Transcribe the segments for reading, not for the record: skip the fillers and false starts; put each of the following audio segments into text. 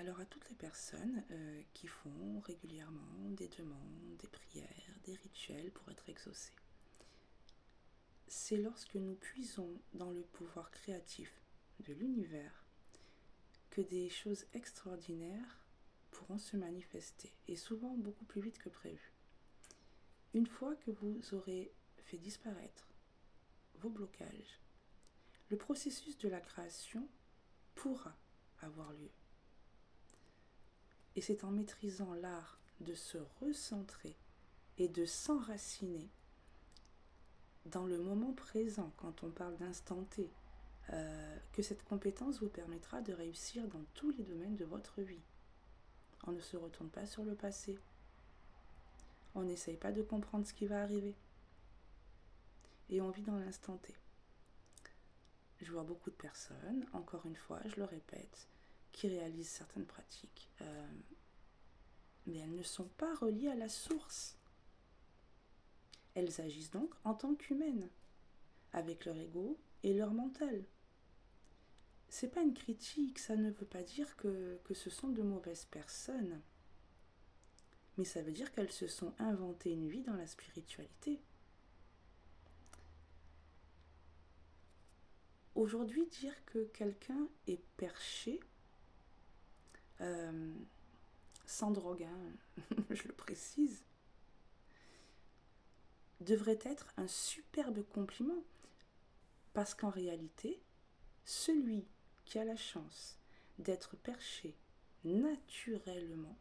Alors à toutes les personnes qui font régulièrement des demandes, des prières, des rituels pour être exaucés, c'est lorsque nous puisons dans le pouvoir créatif de l'univers que des choses extraordinaires pourront se manifester, et souvent beaucoup plus vite que prévu. Une fois que vous aurez fait disparaître vos blocages, le processus de la création pourra avoir lieu. Et c'est en maîtrisant l'art de se recentrer et de s'enraciner dans le moment présent, quand on parle d'instant T, que cette compétence vous permettra de réussir dans tous les domaines de votre vie. On ne se retourne pas sur le passé. On n'essaye pas de comprendre ce qui va arriver. Et on vit dans l'instant T. Je vois beaucoup de personnes, encore une fois, je le répète, qui réalisent certaines pratiques, mais elles ne sont pas reliées à la source. Elles agissent donc en tant qu'humaines, avec leur ego et leur mental. C'est pas une critique, ça ne veut pas dire que ce sont de mauvaises personnes, mais ça veut dire qu'elles se sont inventées une vie dans la spiritualité. Aujourd'hui, dire que quelqu'un est perché, sans drogue, je le précise, devrait être un superbe compliment, parce qu'en réalité, celui qui a la chance d'être perché naturellement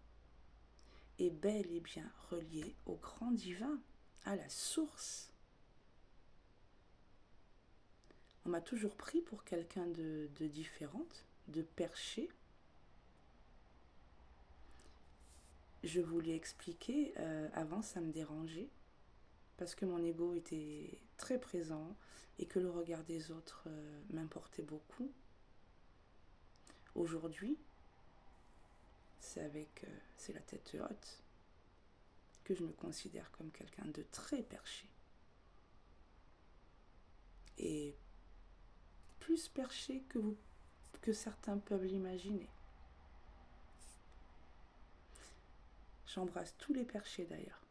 est bel et bien relié au grand divin, à la source. On m'a toujours pris pour quelqu'un de différente, de perché. Je vous l'ai expliqué, avant ça me dérangeait, parce que mon ego était très présent et que le regard des autres m'importait beaucoup. Aujourd'hui, c'est la tête haute que je me considère comme quelqu'un de très perché. Et plus perché que certains peuvent l'imaginer. J'embrasse tous les perchés d'ailleurs.